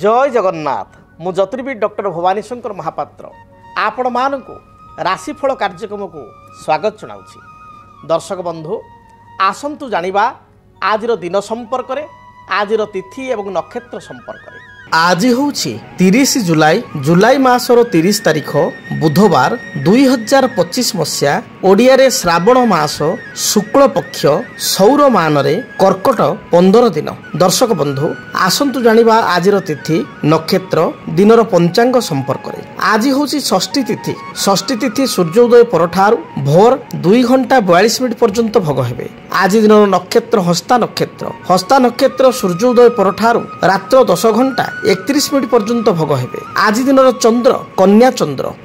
जय जगन्नाथ मु ज्योतिर्विद डॉक्टर भवानी शंकर महापात्र आपण मानक राशिफल कार्यक्रम को स्वागत जनाऊँगी। दर्शक बंधु आसंतु जानिबा आजिर दिन संपर्क में आजिर तिथि एवं नक्षत्र संपर्क में। आज हूँ 30 जुलाई जुलाई मासर 30 तारीख बुधवार 2025 मसीहा ओडिया रे श्रावण मास शुक्ल पक्ष सौर मान रे कर्कट 15 दिन। दर्शक बंधु आसंतु जानिबा आजिर तिथि नक्षत्र दिनर पंचांग संपर्क में। आज हूँ षष्ठी तिथि। षष्ठी तिथि सूर्योदय परठारु भोर 2 घंटा 42 मिनिट पर्यंत भोग हेबे। आज दिनर नक्षत्र हस्ता नक्षत्र। हस्ता नक्षत्र सूर्योदय परठारु रात्र 10 घंटा 31 मिनिट पर्यंत भोग हेबे। आज दिनर चंद्र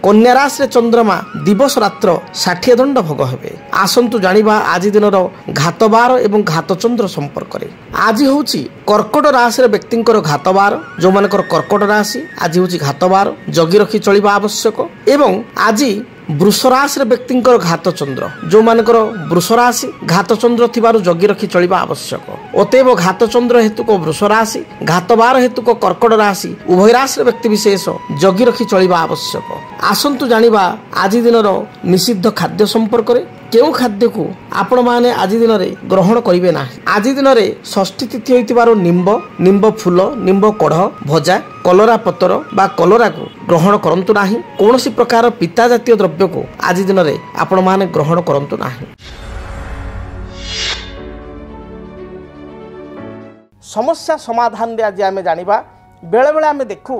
कन्या राशि रे चंद्रमा दिवस रात्र 60 दंड भोग हेबे। आसंतु जानिबा आज दिनर घातबार एवं घातचंद्र संपर्क रे। आज होउची कर्कट राशि रे व्यक्तिंकर घातबार जो मानकर कर्कट राशि आज होउची घातबार जगी रखी चलिबा आवश्यक। एवं आज वृष राशि रे व्यक्तिंकर घातचंद्र जो मानकर वृष राशि घातचंद्र थिबारु जगी रखी चलिबा आवश्यक। अतएव घातचंद्र हेतु को वृष राशि घातबार हेतु को कर्कट राशि उभय राशि रे व्यक्ति विशेष जगी रखी चलिबा आवश्यक। आसंतु जानिबा आज दिनर निषिद्ध खाद्य संपर्क रे। केउ खाद्य को आपण माने आज दिन रे ग्रहण करिवे ना। आज दिन रे षष्ठी तिथि होइतिबारो निंब फूल निंब कढ़ भजा कलरा पतर बा कलरा को ग्रहण करंतु नाही। कोनोसी प्रकार पिता जातीय द्रव्य को आज दिन रे आपण माने ग्रहण करंतु नाही। समस्या समाधान रे आज आमे जानिबा बेले बेले आमे देखू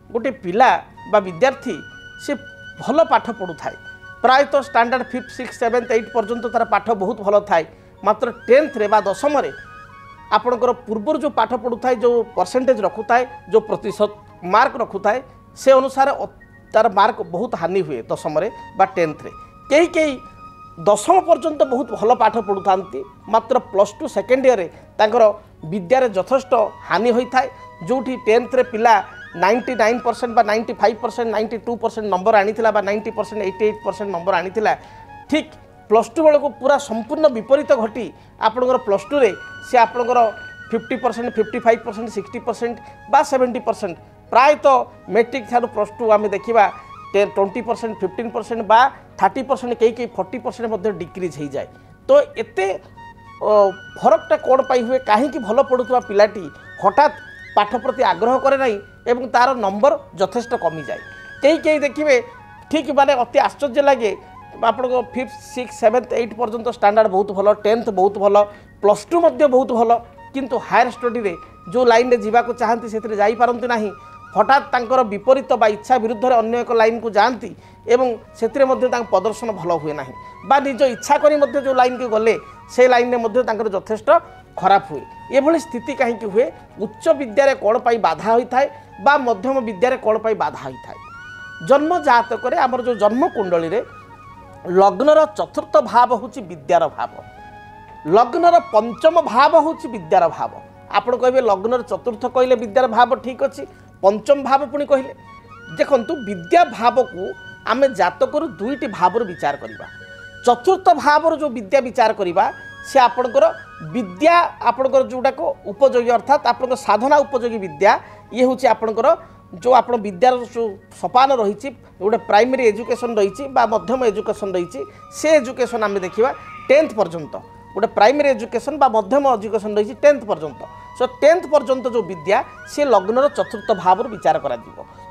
गोटे पिला बा विद्यार्थी से भल पाठ पढु थाए प्रायतः standard 5th 6th 7th 8th पर्यंत तार पाठ बहुत भल थाए। मात्र 10th रे बा 10th रे आपणकर पूर्व जो पाठ पढ़ु थाए जो परसेंटेज रखु थाए जो प्रतिशत मार्क रखु थाए से अनुसार तार मार्क बहुत हानि हुए 10th रे बा 10th रे। कई कई 10th पर्यंत बहुत भल पाठ पढ़ु थांती मात्र +2 सेकेंड ईयर रे तांकर विद्या रे यथेष्ट हानि होई थाए। जोठी 10th रे पिला 99% बा 95% 92% नंबर आनीथिला बा 90% 88% नंबर आनीथिला। ठीक +2 बेल को पूरा संपूर्ण विपरीत घटी आपणकर +2 रे से आपणकर 50% 55% 60% बा 70% प्रायतः मैट्रिक थारु +2 आमे देखिबा 20% 15% बा 30% कई 40% मध्ये डिक्रीज हो जाए। तो एते फरकटा कोड पाई हुए कहीं भल पढ़ुवा पिलाटी हठात पाठ प्रति आग्रह करे नहीं एवं तार नंबर यथेष्ट कमी जाए। कई देखिए ठीक माने अति आश्चर्य लगे आप 5th 6th 7th 8th पर्यंत स्टैंडर्ड बहुत भल 10th बहुत भल +2 मध्य बहुत भल किंतु हायर स्टडी रे जो लाइन रे जीवा को चाहती से जाई पारंती नाही। हठात तांकर विपरीत बा इच्छा विरुद्ध रे अन्य एक लाइन को जाती एवं सेतिरे मध्य तांक प्रदर्शन भल हुए नाही बा निज इच्छा करी मध्य जो लाइन के गले से लाइन रे मध्य तांकर यथेष्ट खराब हुए। एभली स्थिति कहीं हुए उच्च विद्यारे कौन पाई बाधा होता है बा मध्यम विद्यारे कौन पाई बाधा होता है। जन्म जातक आमर जो जन्म कुंडली रे लग्नर चतुर्थ भाव होची विद्यार भाव लग्नर पंचम भाव होची विद्यार भाव। आपण कहबे लग्नर चतुर्थ कहले विद्यार भाव ठीक अछि पंचम भाव पुणी कहले देखंतु विद्या भाव को आमे जातकर दुईटी भाव विचार करिबा। चतुर्थ भाव जो विद्या विचार करिबा से आपणकर विद्या आपणकर जोटा को उपयोगी अर्थात आपणकर साधना उपयोगी विद्या ये हूँ आपणकर जो आप विद्यार जो सोपान रही गोटे प्राइमरी एजुकेशन रही मध्यम एजुकेशन रही से एजुकेशन आम देखा 10th पर्यंत गोटे प्राइमरी एजुकेशन बा मध्यम एजुकेशन रही 10th पर्यंत। सो 10th पर्यंत जो विद्या से लग्नर चतुर्थ भाव विचार करा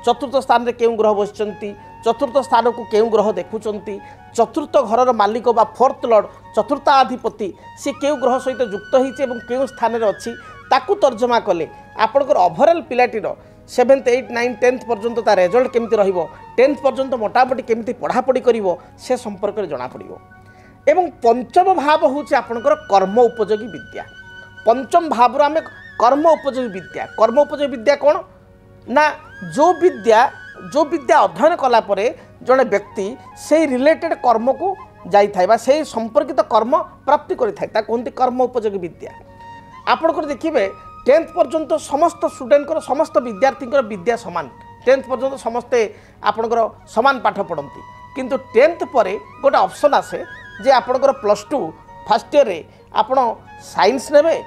चतुर्थ स्थान रे केउ ग्रह बसिचंती चतुर्थ स्थान को केउ ग्रह देखुचंती चतुर्थ घरर मालिक बा 4th लॉर्ड चतुर्थाधिपति से केउ ग्रह सहित युक्त होइचे एवं केउ स्थान रे अछि ताकू तर्जमा कले आपणकर overall पिलाटीर 7th 8th 9th 10th पर्यंत ता रिजल्ट केमती रहिबो 10th पर्यंत मोटामोटी केमती पढ़ापढ़ी करिवो से संपर्क रे जणा पड़िवो। एवं पंचम भाव होची आपणकर कर्म उपयोगी विद्या। पंचम भाव आम कर्म उपयोगी विद्या कौन ना जो विद्या अध्ययन कला परे जड़े व्यक्ति से रिलेटेड कर्म को जाए से संपर्कित कर्म प्राप्ति करें कहते कर्म उपयोगी विद्या। आपणकर देखिए 10th पर्यंत समस्त स्टूडेंट समस्त विद्यार्थी विद्या सामान 10th पर्यंत समस्ते आपणकर सामान पाठ पढ़ती किंतु 10th पर गोटे ऑप्शन आसे जे आपणकर +2 फर्स्ट ईयर रे आपण साइंस नेबे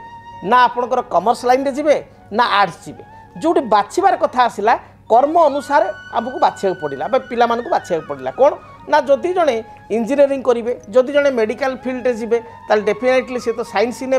ना आपणकर कॉमर्स लाइन रे जिबे ना आर्ट्स जिबे जोटी बाछिबार कथा आसला कर्म अनुसार आमको बाछिया पड़ा पिला बाछिया पड़ा कौन ना जदि जड़े इंजीनियरिंग करेंगे जदि जड़े मेडिकल फील्ड रे जीवे ताल डेफिनेटली से तो साइंस ने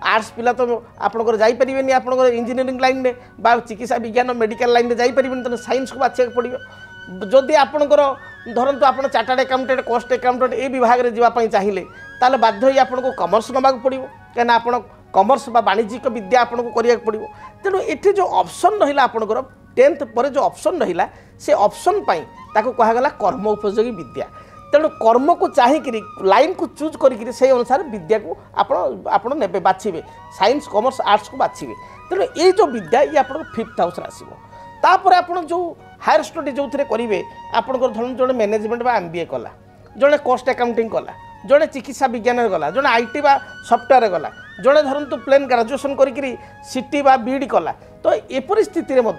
आर्ट्स पिला तो आपंकर जापरेनि आप इंजीनियरिंग लाइन में बा चिकित्सा विज्ञान मेडिकल लाइन में जापरेनि तो साइंस को बाछिया पड़ो जदि आपंकर धरतु आप चार्टार्ड अकाउंटेंट कॉस्ट अकाउंटेंट ए विभाग में जावाई चाहिए ताल बाध्य आपको कमर्स नवाक पड़ो कहीं आप कमर्स बा वाणिज्यिक विद्या आपको करा पड़ो तेणु ये जो ऑप्शन रहा आपंकर 10th पर जो ऑप्शन रहा से ऑप्शन ताको कहगला कर्म उपयोगी विद्या तेणु कर्म को चाहिए लाइन को चूज कर से अनुसार विद्या को आपण ने बाछिबे साइंस कमर्स आर्ट्स को बाछिबे तेणु ये जो विद्या ये आप 5th हाउस आसो तापर आप जो हायर स्टडी जो थे करेंगे आपंकर धरन जो मैनेजमेंट बा MBA कला जड़े कॉस्ट अकाउंटिंग कला जड़े चिकित्सा विज्ञान गला जड़े IT बा सॉफ्टवेयर गला जड़े धरतु प्लेन ग्रेजुएशन करी सीटी बा बीडी कला तो एपरी स्थिति में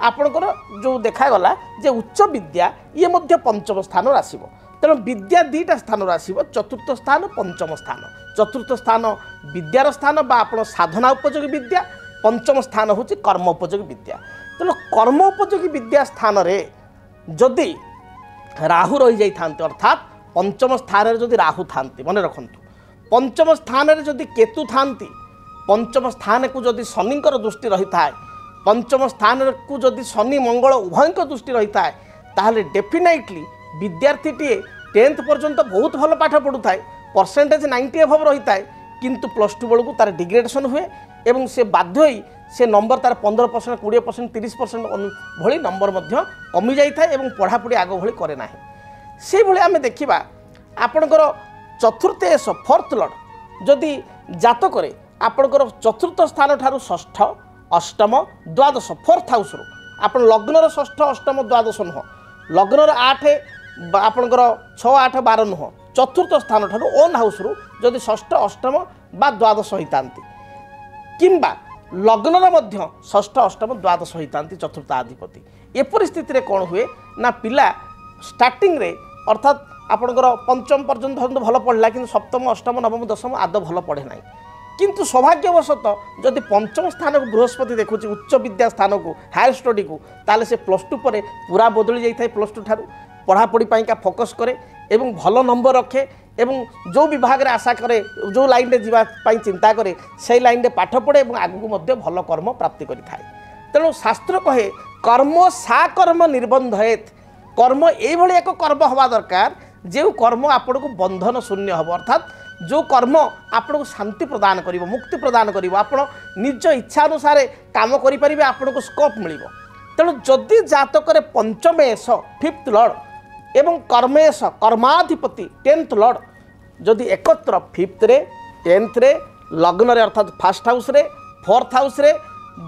आपणकर जो देखागला जे उच्च विद्या ये मध्य पंचम स्थान आसो तेणु विद्या 2टा स्थान आसो चतुर्थ स्थान पंचम स्थान चतुर्थ स्थान विद्यार स्थान बा आपण साधना उपयोगी विद्या पंचम स्थान हूँ कर्म उपयोगी विद्या तेणु कर्म उपयोगी विद्या स्थान रे जदि राहु रही जाइथान्ते अर्थात पंचम स्थान रे जदि राहु थांती मन रखंतु पंचम स्थान रे जदि केतु थांती पंचम स्थान को जदि शनिकर दृष्टि रही थाए पंचम स्थान को जदि शनि मंगल उभयंक दृष्टि रही थाए ताहले डेफिनेटली विद्यार्थीटीए 10th पर्यंत बहुत भल पाठ पढ़ु थाए परसेंटेज 90 अभव रही थाए किंतु +2 बेलू को तार डिग्रेडेशन हुए एवं से बाध्य ही से नंबर तार 15% 20% 30% भली नंबर मध्य कमी जाए एवं पढ़ापढ़ी आग भली करे ना से भली आमे देखिबा आपणकर चतुर्थ एस 4th लॉर्ड जदि जातक रे आपणकर चतुर्थ स्थान ठारू षष्ठ अष्टम द्वादश 4th हाउस रो आपण लग्नर षष्ठ अष्टम द्वादश नुह लग्नर 8 आपणकर 6 8 12 नुह चतुर्थ स्थान ठारू ओन हाउस रो जदि षष्ठ अष्टम बा द्वादश होइतांती किंबा लग्नर मध्य षष्ठ अष्टम द्वादश होइतांती चतुर्थ अधिपति ए परिस्थिति रे कोन हुए ना पिला स्टार्टिंग रे अर्थात आपणकर पंचम पर्यंत भल पढ़ला कि सप्तम अष्टम नवम दशम आद भल पढ़े ना किंतु सौभाग्यवशत जदि पंचम स्थान को बृहस्पति देखुची उच्च विद्या स्थान को हायर स्टडी को ताले से +2 पर पूरा बदली जाए +2 ठारू पढ़ापढ़ी का फोकस करे एवं भल नंबर रखे एवं जो विभाग रे आशा करे जो लाइन रे जीवा चिंता करे से लाइन रे पाठ पढ़े और आगू मध्य भल कर्म प्राप्ति करि थाए तेणु शास्त्र कहे कर्म सा कर्म निर्बंधयेत कर्म ये एक कर्म हवा दरकार जो कर्म आपण को बंधन शून्य हम अर्थात जो कर्म आपण को शांति प्रदान करिवो मुक्ति प्रदान करिवो आपण निज इच्छा अनुसार काम करि परिबे आपण को स्कोप मिलिवो तेणु जदि जातक रे पंचमेश 5th लॉर्ड एवं कर्मेश कर्माधिपति 10th लॉर्ड जदि एकत्र 5th रे 10th रे लग्न रे अर्थात 1st हाउस रे 4th हाउस रे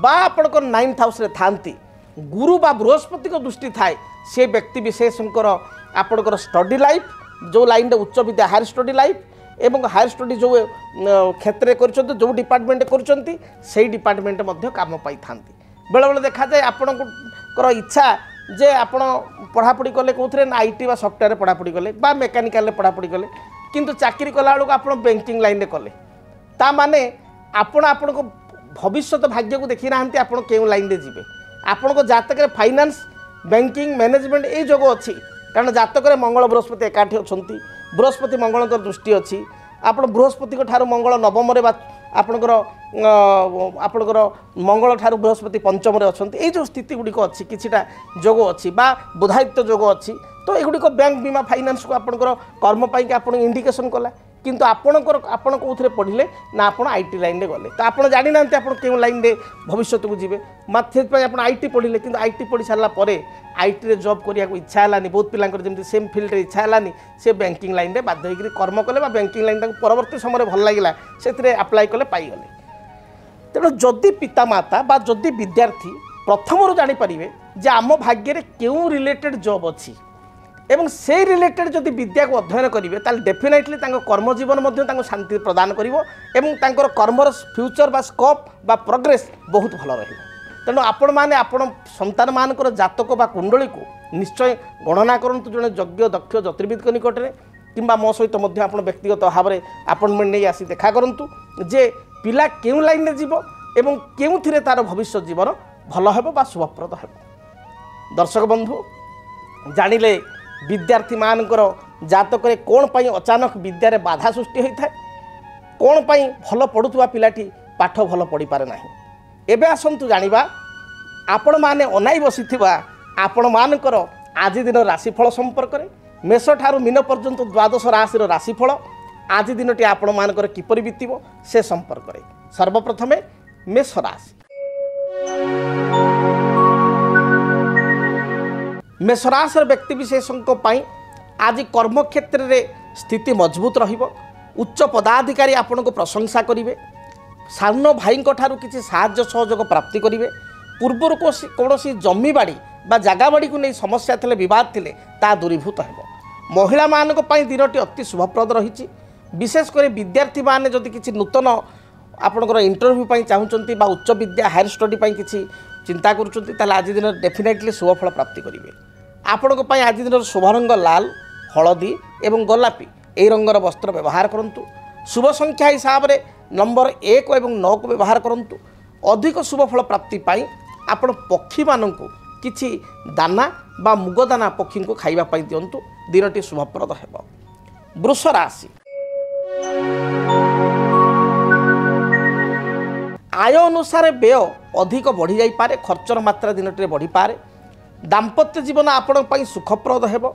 बा आपण को 9th हाउस रे थांती गुरु बा बृहस्पति को दृष्टि थाए से व्यक्ति विशेषकर आपणकर स्टडी लाइफ जो लाइन रे उच्च विद्या हायर स्टडी लाइफ एवं हायर स्टडी जो क्षेत्र कर जो डिपार्टमेंट कर डिपार्टमेंट काम पाई था बेले बेले देखा जाए आपणकर इच्छा जे आपण पढ़ापढ़ी कले कौन ना IT बा सॉफ्टवेयर पढ़ापढ़ी कले बा मेकानिकल पढ़ापढ़ी कले किंतु चाकरी कला बेलू आप बैंकिंग लाइन रे कले ता माने आपण आपण को भविष्य भाग्य को देखी ना आप क्यों लाइन रे जीवे आपण को जातक रे फाइनेंस बैंकिंग मैनेजमेंट ये जोग अच्छी कारण जातक रे मंगल बृहस्पति एकाठी अच्छा बृहस्पति मंगल दृष्टि अच्छी आप बृहस्पति ठार मंगल नवम आपणकर आपणकर मंगल ठार बृहस्पति पंचम अच्छा ये जो स्थिति गुड़िक अच्छी किछिटा जोग अच्छी बा बुधायित्व जोग अच्छी तो युड़िक बैंक बीमा फाइनेंस को आपणकर कर्म पाई आप इंडिकेशन कला किंतु आपणकर आपण कौन पढ़ले ना आप IT लाइन रे गले तो आप जानी ना आप क्यों लाइन रे भविष्य को जीवे मत आप IT पढ़ले कि IT पढ़ी सारा IT रे जॉब करिया को इच्छा हलानी बहुत पिलांकर जेमति सेम फील्ड रे इच्छा हलानी से बैंकिंग लाइन रे बाध्य होकर कर्म कले बैंकिंग लाइन परवर्ती समय भल लगिला से अप्लाई कले पाईगले तेणु जदि पितामाता बा जदि विद्यार्थी प्रथम जानीपारे जे आम भाग्य रे क्यों रिलेटेड जॉब अच्छी एवं से रिलेटेड जदि विद्या को अध्ययन करेंगे ताल डेफिनेटली कर्म जीवन शांति प्रदान करिवो एवं तांकर कर्मर फ्यूचर बा स्कोप बा प्रोग्रेस बहुत भल रहिबो तेणु आपण माने आपण संतान मानकर जातक बा कुंडली को निश्चय गणना करंतु जने योग्य दक्ष ज्योतिर्विद निकट में किंबा मो सहित आप व्यक्तिगत भाव में अपॉइंटमेंट नहीं आसी देखा करंतु जे पिला केउ लाइन रे जीवो एवं केउथिरे तार भविष्य जीवन भल हेब बा शुभप्रद हेब। दर्शक बंधु जानिले विद्यार्थी मानकर जातक कौन पाई अचानक विद्यारे बाधा सृष्टि होता है, कौन पाई भल पढ़ुवा पिलाटी पाठ भल पढ़ी पारे ना। एबे आसंतु जानिबा आपण माने अनाई बसिथिबा आपण मानकर आज दिन राशिफल संपर्क में मेष ठारू मीन पर्यंत द्वादश राशि राशिफल आज दिनटी आपण मानकर किपरि बीतिबो से संपर्क में। सर्वप्रथमे मेष राशि। मेष राशि व्यक्ति विशेषों आज कर्म क्षेत्र में स्थिति मजबूत रहिबो। उच्च पदाधिकारी आपण को प्रशंसा करिवे। सान भाई ठारू किसी साहाय्य सहयोग प्राप्ति करिवे। पूर्वर कौन जमी बाड़ी बा जगह बाड़ी को नहीं समस्या थिले विवाद थिले ता दूरीभूत हेबो। महिला मानक पई दिनटी अति शुभप्रद रही। विशेषकर विद्यार्थी माने जदि किसी नूतन आपणकर इंटरव्यू पई चाहूचंती बा उच्च विद्या हायर स्टडी पई किसी चिंता करूचंती ताले आज दिन डेफिनेटली शुभफल प्राप्ति करिवे। आपणक पई आज दिन शुभ रंग लाल, हलदी एवं गोलापी एई रंगर वस्त्र व्यवहार करंतु। शुभ संख्या हिसाब रे नंबर 1 एवं 9 को व्यवहार करंतु। अधिक शुभफल प्राप्ति पाई आपण पक्षी मानंकु किछि दाना बा मुग दाना पक्षी को खाइबा पाई दियंतु। दिनटी शुभप्रद हेबो। वृष राशि। आय अनुसार व्यय अधिक बढ़ी जाई पारे। खर्चर मात्रा दिनटी बढ़ी पारे। दाम्पत्य जीवन आपण पाई सुखप्रद हेबो।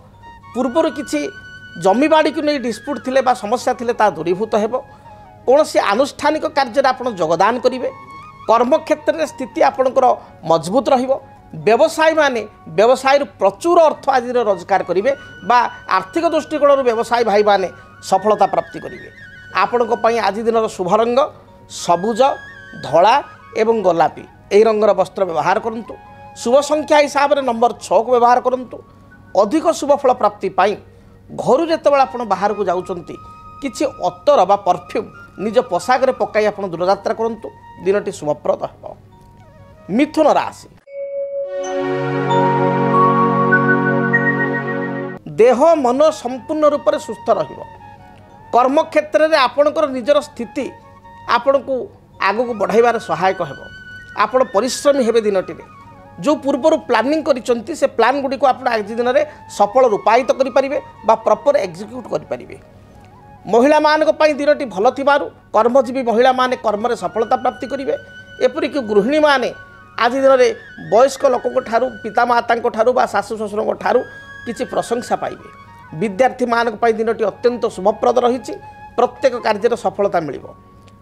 पूर्वर किछि जमी बाड़ी को नहीं डिस्प्यूट थिले बा समस्या थिले ता दूरीभूत हेबो। कौनसी आनुष्ठानिक कार्य आपण योगदान करिवे। कर्म क्षेत्र में स्थिति आपणकर मजबूत रहिबो। व्यवसायी माने व्यवसाय प्रचुर अर्थ आज रोजगार करेंगे बा आर्थिक दृष्टिकोण व्यवसायी भाई माने सफलता प्राप्ति करेंगे। आपण आज दिन शुभ रंग सबुज, धला एवं गोलापी यही रंगर वस्त्र व्यवहार करंतु। शुभ संख्या हिसाब से नंबर 6 को व्यवहार करंतु। अधिक शुभफल प्राप्ति पाई घर जितेबाला आप बाहर को जाउचंती किछि अत्तर बा परफ्यूम निज पोशाक रे पकाई आप दूरयात्रा करंतु। दिनटी शुभप्रद हेबो। मिथुन राशि। देह मन संपूर्ण रूप से सुस्थ रहिबो। कर्म क्षेत्र में आपणकर निजर स्थिति आपण को आगू बढ़ाइबार सहायक हेबो। आपण परिश्रमी हेबे दिनटी रे। जो पूर्वर प्लानिंग करिसंती से प्लान गुडी को आपण आज दिन रे सफल रूपायित करि परिबे बा प्रॉपर एग्जीक्यूट करि परिबे। महिला मानक पई दिनटी भल थिबारु कर्मजीवी महिला माने कर्म रे सफलता प्राप्ति करिवे। एपरि कि गृहिणी माने आज दिन रे वयस्क लोकक ठारू पिता मातांक ठारू बा सासु ससुरक ठारू किछि प्रशंसा पाइबे। विद्यार्थी मानक पई दिनटी अत्यंत शुभप्रद रहिछि। प्रत्येक कार्य सफलता मिलिबो।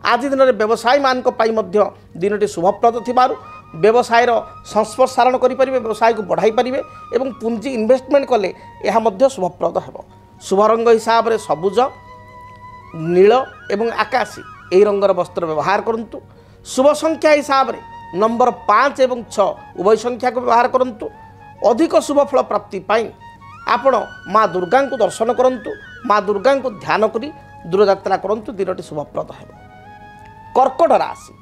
आज दिन रे व्यवसायी मानक पई मध्य दिनटी शुभप्रद थिबारु व्यवसायर संस्पर्शारण करि परिबे। व्यवसाय को बढ़ाई परिबे एवं पूंजी इन्वेस्टमेंट कले यह मध्य शुभप्रद हेबो। शुभ रंग हिसाब रे सबुज, नील एवं आकाशी यही रंगर वस्त्र व्यवहार करंतु। शुभ संख्या हिसाब रे नंबर 5 एवं 6 उभय संख्या को व्यवहार करंतु। अधिक शुभफल प्राप्ति पाई आपण माँ दुर्गा को दर्शन करंतु। माँ दुर्गा को ध्यान करी दूरयात्रा करंतु। दिनटी शुभप्रद हेबो। कर्कट राशि।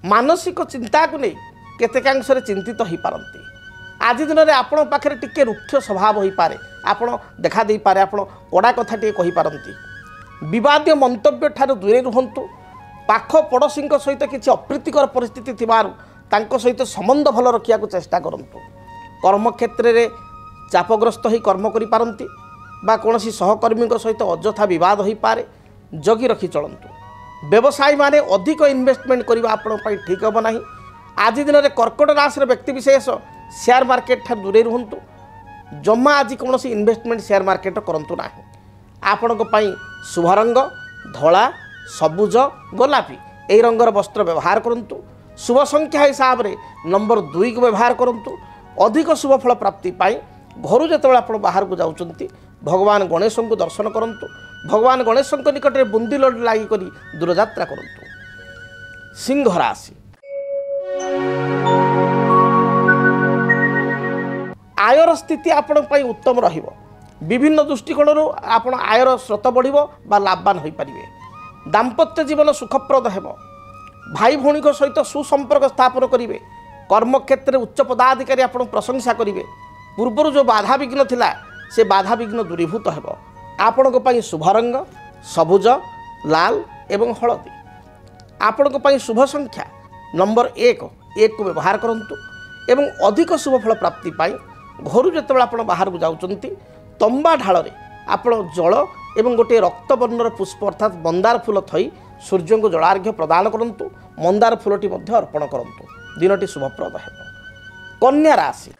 मानसिक चिंता को नहीं केतेकांश चिंतित हो पारती। आज दिन में आपण पाखे टिके रुक्ष स्वभाव हो पारे। आपण देखा दे पारे। आपण कड़ा कथा टे कहि पारंती। विवादीय मंतव्य ठारू दूरे रुहंतु। पाख पड़ोशी सहित किसी अप्रीतिकर परिस्थिति थिबारु तांको सहित संबंध भल रखिया को चेष्टा करंतु। कर्म क्षेत्र में चापग्रस्त हो कर्म करि पारंती बा कोनोसी सहकर्मी सहित अଯଥା विवाद हो पारे। जगी रखी चलंतु। व्यवसायी माने अधिक इन्वेस्टमेंट करबा आपण पई ठीक हो नाही। आज दिन में कर्कट राशि व्यक्ति विशेष शेयर मार्केट ठार दूरे रुहंतु। जमा आज कौन इन्वेस्टमेंट शेयर मार्केट करंतु नाही। आपण शुभ रंग धला, सबुज, गोलापी यही रंगर वस्त्र व्यवहार करंतु। शुभ संख्या हिसाब रे नंबर 2 को व्यवहार करंतु। अधिक शुभफल प्राप्ति पाई घर जितेबाला आप बाहर को जाउचंती भगवान गणेश को दर्शन करंतु। भगवान गणेश निकट में बुंदी लड्डू लागी करी दूरयात्रा करंतु। सिंह राशि। आयर स्थिति आपण पई उत्तम रहिबो। विभिन्न दृष्टिकोण आपण आयर स्रोत बढ़िबो बा लाभवान होई परिबे। दाम्पत्य जीवन सुखप्रद हेबो। भाई भौणी सहित सुसंपर्क स्थापन करिवे। कर्म क्षेत्र उच्च पदाधिकारी आपण प्रशंसा करिवे। पूर्वर जो बाधा विघ्न थिला से बाधा विघ्न दूरीभूत हेबो। आपण पई शुभ रंग सबुज, लाल एवं हलदी ଆପଣଙ୍କ ପାଇଁ शुभ संख्या नंबर 1 को व्यवहार करंतु एवं अधिक शुभ फल प्राप्ति पाई घर जो आप बाहर को जाउचंती तंबा ढाल आपण जल एवं गोटे रक्तवर्णर पुष्प अर्थात मंदार फूल थई सूर्य को जलार्घ्य प्रदान करंतु मंदार फूलटी मध्य अर्पण करंतु दिनटी शुभप्रद है। कन्या राशि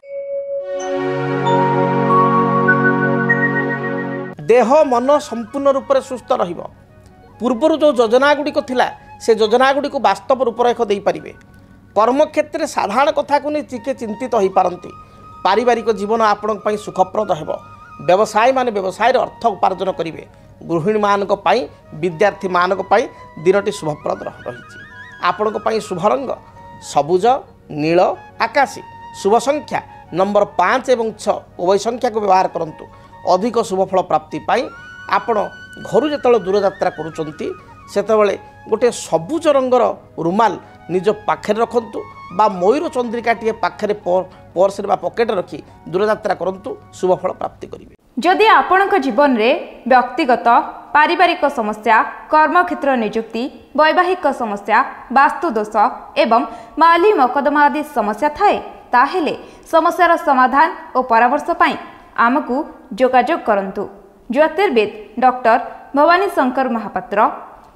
देह मन संपूर्ण रूप से सुस्थ रहिबो। पूर्वर जो योजना गुड़िक थिला से योजना गुड़िक वास्तव रूपरेख दे पारिबे। कर्मक्षेत्र में साधारण कथा को नहीं टिके चिंतित हो पारती। पारिवारिक जीवन आपण पई सुखप्रद हेबो। व्यवसाय माने व्यवसाय अर्थ उपार्जन करेंगे। गृहिणी मानक पई विद्यार्थी मानक पई दिनटी शुभप्रद रही। आपण पई शुभ रंग सबुज नील आकाशी। शुभ संख्या नंबर 5 एवं 6 उभय संख्या को व्यवहार करंतु अधिक शुभफल प्राप्ति पाई आपण घर जो दूर यात्रा करुचंती सेतबेले गोटे सबुज रंगर रुमाल निज पाखे रखंतु बा मयूर चंद्रिका टे पाखे पर्स बा पकेट रखी दूर यात्रा करंतु शुभफल प्राप्ति करिवे। जदि आपणक जीवन रे व्यक्तिगत पारिवारिक समस्या कर्मक्षेत्र नियुक्ति वैवाहिक समस्या वास्तु दोष एवं माली मकदमा आदि समस्या थाए ताहेले समस्यार समाधान और परामर्श पाई आमकु जोगाजोग करंतु। ज्योतिर्विद doctor Bhabani Shankar Mahapatra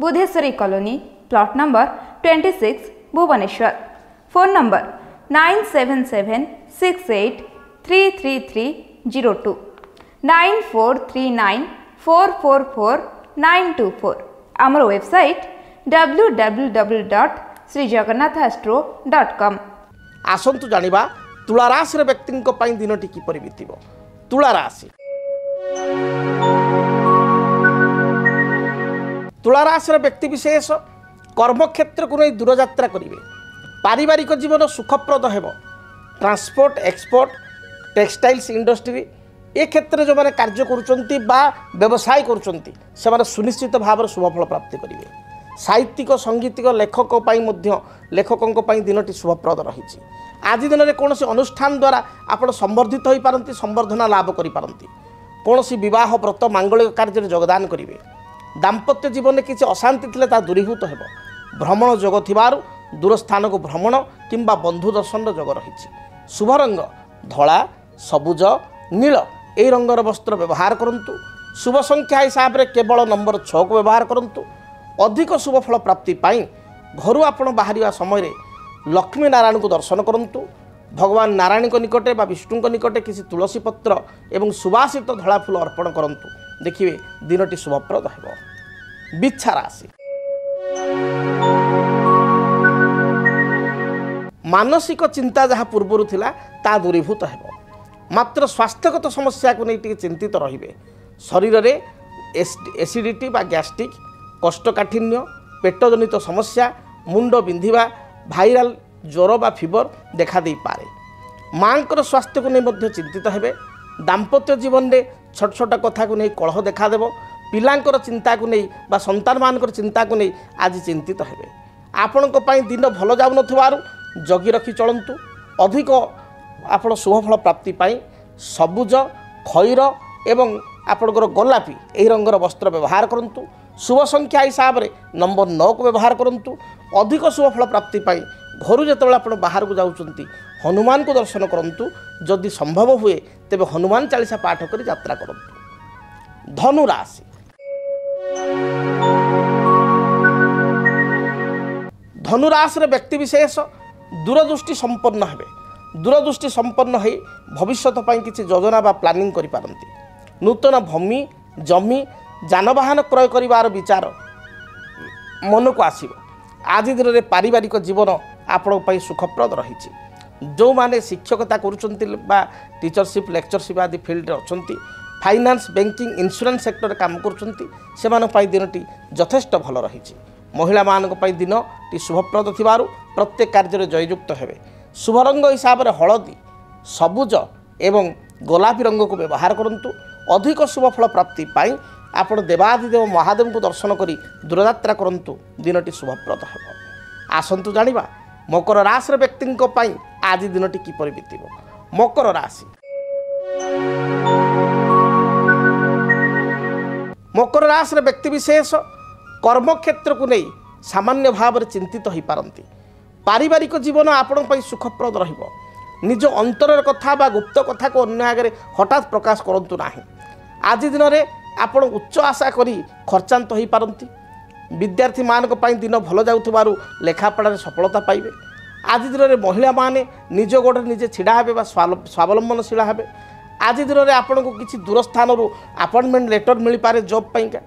Budheswari colony plot number 26 Bhubaneswar. Phone number 9776833302 9439444924। आमर वेबसाइट www.srijagannathastro.com। आसंतु जानिबा तुला राशि व्यक्ति दिनटी किपरि बीतिबो। तुला राशि तुला राशि व्यक्ति विशेष कर्मक्षेत्र को नहीं दूर यात्रा करेंगे। पारिवारिक जीवन सुखप्रद हेबो। ट्रांसपोर्ट एक्सपोर्ट टेक्सटाइल्स इंडस्ट्री ए क्षेत्र जो मैंने कार्य करुचंती बा व्यवसाय करुचंती से माने सुनिश्चित भाव शुभफल प्राप्ति करेंगे। साहित्यिक संगीतिक लेखकों दिनटी शुभप्रद रही। आज दिन में कौन अनुष्ठान द्वारा आप संवर्धित हो पारती संवर्धना लाभ करें। कौन विवाह व्रत मांगलिक कार्य योगदान करेंगे। दाम्पत्य जीवन में किसी अशांति थे दूरीभूत हो। भ्रमण जोग थिबारु दूर स्थान को भ्रमण किंबा बंधु दर्शन जोग रही। शुभ रंग धला सबुज नील ए रंगर वस्त्र व्यवहार करंतु। शुभ संख्या हिसाब से केवल नंबर 6 को व्यवहार करंतु अधिक शुभफल प्राप्ति पाई घर आपण बाहर समय लक्ष्मी नारायण को दर्शन करंतु। भगवान नारायण निकटे बा विष्णु निकटे किसी तुलसी पत्र एवं सुवासित धला फूल अर्पण करंतु देखिए दिनटी शुभप्रद हेबो। बिच्छा राशि मानसिक चिंता जहाँ पूर्वर थिला ता दूरीभूत हेबो। मात्र स्वास्थ्यगत समस्या को नहीं चिंतित रहिबे। शरीर रे एसिडिटी बा गैस्ट्रिक कोष्ठकाठिन्य पेटजनित समस्या मुंड बिंधिबा भाइराल ज्वर बा फीवर देखा दे पारे। मांकर स्वास्थ्य को नहीं चिंतित हेबे। दाम्पत्य जीवन में छोट छोट कथा को नहीं कलह देखा देव। पिलांकर चिंता को नहीं बा संतान मानकर चिंता को नहीं आज चिंतित हेबे। आपणक पई दिन भल जाउ नथिबारु जगी रखी चलंतु। अधिक आपण शुभफल प्राप्ति पाई सबुज खैर एवं आपणकर गोलापी एही रंगर वस्त्र व्यवहार करंतु। शुभ संख्या हिसाब से नंबर 9 को व्यवहार करंतु अधिक शुभफल प्राप्ति पाई घर जो आप बाहर को जाउचंती हनुमान को दर्शन करंतु। जदि संभव हुए तेबे हनुमान चालीसा पाठ कर यात्रा करंतु। धनु राशि धनु राशि व्यक्ति विशेष दूरदृष्टि संपन्न हेबे। दूरदृष्टि संपन्न हो भविष्य किसी योजना बा प्लानिंग करि पारंती। नूतन भूमि जमी जानवाहन क्रय करिवार विचार मन को आसीबो। आज दिन में पारिवारिक जीवन आपण सुखप्रद रही। जो माने शिक्षकता करुचंती बा टीचरशिप लेक्चरशिप आदि फील्ड अच्छी फाइनान्स बैंकिंग इंश्योरेंस सेक्टर काम करुचंती से दिनटी यथेष्ट भल रही। महिला मानक दिनटी शुभप्रद थिबारु प्रत्येक कार्य जययुक्त हेबे। शुभ रंग हिसाब से हलदी सबुज एवं गोलापी रंग को व्यवहार करंतु। अधिक शुभफल प्राप्ति पाई आपण देवादिदेव महादेव को दर्शन करी दूरयात्रा करंतु दिनटी शुभप्रद हेबो। आसंतु जानिबा मकर राशि व्यक्ति आज दिनटी किपरि बीतिबो। मकर राशि मकर राशि व्यक्ति विशेष कर्मक्षेत्र को नहीं सामान्य भाव में चिंतित हो पारती। पारिवारिक जीवन आपण सुखप्रद रहिबो। निज अंतर कथा बा गुप्त कथा को अन्य आगे हठात प्रकाश करंतु नाही। आज दिन में आपण उच्च आशा करी खर्चांत हो पारती। विद्यार्थी मानक पई दिन भल जाउथबारु लेखापढ़ा सफलता पाइबे। आज दिन में महिला माने निज गोड़े निजे छिड़ा हेबे बा स्वावलंबनशील हेबे। आज दिन में आपण को किसी दूर स्थान अपॉइंटमेंट लेटर मिल पारे जॉब पाइका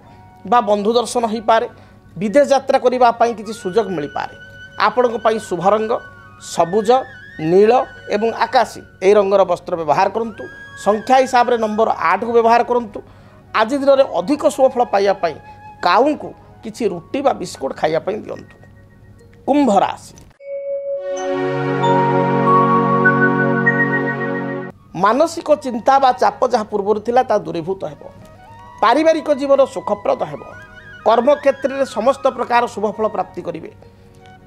बा बंधु दर्शन हो पारे। विदेश यात्रा करबा पई किसी सुजोग मिल पारे। आपण को शुभ रंग सबुज नील एवं आकाशी ए रंगर वस्त्र व्यवहार करंतु। संख्या हिसाब रे नंबर 8 को व्यवहार करंतु। आज दिन में अधिक शुभफल पाइबा पई काऊ को किसी रुटी बा बिस्कुट खाइबा पई दियंतु। कुंभ राशि मानसिक चिंता बा चाप जहाँ पूर्व थिला ता दूरीभूत हेबो। पारिवारिक जीवन सुखप्रद हेबो। कर्म क्षेत्र में समस्त प्रकार शुभफल प्राप्ति करिवे।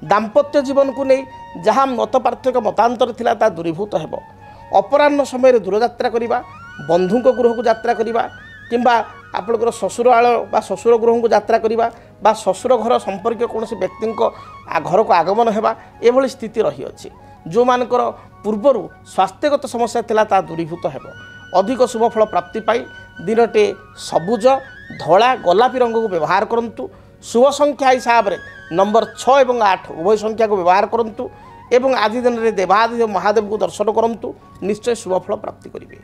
दाम्पत्य जीवन को नहीं जहाँ मत पार्थक्य मतांतर थिला ता दूरीभूत हेबो। अपराह्न समय दूरयात्रा करिबा, बंधु गृह को यात्रा करिबा किंबा आपणकर ससुराल बा ससुर गृह को यात्रा करिबा बा ससुर घर संपर्क कौन व्यक्ति घर को आगमन हेबा एभली स्थिति रही अछि। जो मानकर पूर्वर स्वास्थ्यगत समस्या थिला ता दूरीभूत हेबो। अधिक शुभफल प्राप्ति पाई दिनटे सबुज धला गोलापी रंग को व्यवहार करंतु। शुभ संख्या हिसाब रे नंबर 6 एवं 8 उभय संख्या को व्यवहार करंतु एवं आज दिन में देवादिदेव महादेव को दर्शन करंतु। निश्चय शुभफल प्राप्ति करिवे।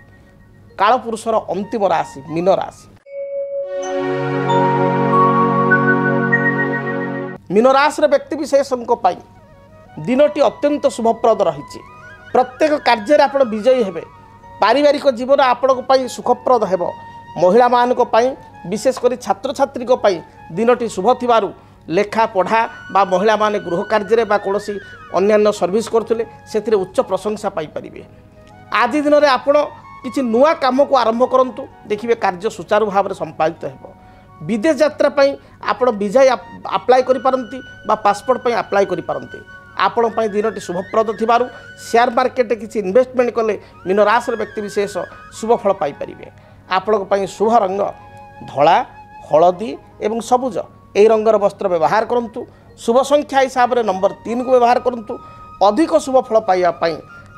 काल पुरुषर अंतिम राशि मीन राशि। मीन राशि व्यक्ति विशेषों दिनटी अत्यंत शुभप्रद रही। प्रत्येक कार्य आप विजयी हेबे। पारिवारिक जीवन आपण सुखप्रद हेबो। महिला मानक विशेषकर छात्र छात्री दिनटी शुभ थिबारु लेखा पढ़ा बा महिला माने गृह कार्य बा कौनसी अन्यान्य सर्विस करथिले सेथिरे उच्च प्रशंसा पाई परिबे। आज दिन में आपण किसी नुआ काम को आरंभ करंतु। देखिए कार्य सुचारू भाव में संपादित हेबो। विदेश यात्रा पई आपण वीजा अप्लाई करि पारंती बा पासपोर्ट पई अप्लाई करि पारंती। आपण पई दिनटी शुभप्रद थिबारु शेयर मार्केट किसी इन्वेस्टमेंट कले मीन राशि व्यक्ति विशेष शुभफल पाई परिबे। आपण पई शुभ रंग धला हलदी एवं सबुज ए रंगर वस्त्र व्यवहार करंतु। शुभ संख्या हिसाब रे नंबर 3 को व्यवहार करंतु। अधिक शुभफल पाइबा पई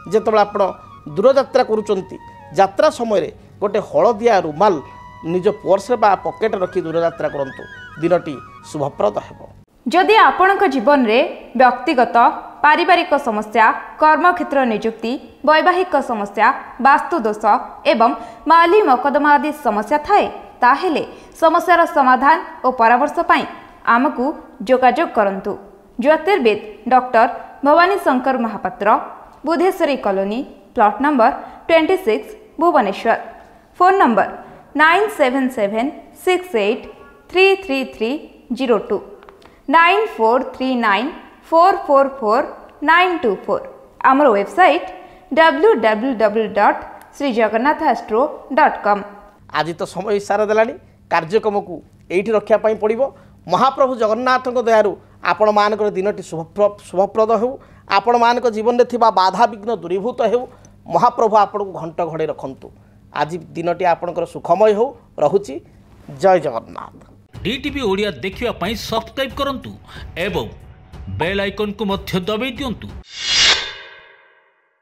जेतबेला आपण दूर यात्रा करूचंती यात्रा समय गोटे हलदिया रुमाल निज पर्स बा पॉकेट रखी दूर यात्रा करंतु। दिनटी शुभप्रद हेबो। जदि आपणक जीवन में व्यक्तिगत पारिवारिक समस्या कर्मक्षेत्र नियुक्ति वैवाहिक समस्या वास्तुदोष एवं माली मकदमा आदि समस्या थाए ताहेले समस्यार समाधान और परामर्श पाई आमको जोगाजोग करंतु। ज्योतिर्विद doctor Bhabani Shankar Mahapatra, Budheswari colony, plot number 26, Bhubaneswar. Phone number 9776833302 9439444924। आमर वेबसाइट www.srijagannathastro.com। आज तो समय इशारा देलानी कार्यक्रम को एठी रखिया पई पड़िबो। महाप्रभु जगन्नाथ दयारु आपण मानकर दिनटी शुभप्रद हो। आपण मानक जीवन में थिबा बाधा विघ्न दूरीभूत हो। महाप्रभु आपण को घंट घड़े रखंतु। आज दिनटी आपणकर सुखमय हो। रहुची जय जगन्नाथ। डीटीवी ओडिया देखिवा पई सब्सक्राइब करंतु एवं बेल आइकन को मध्य दबाई दियंतु।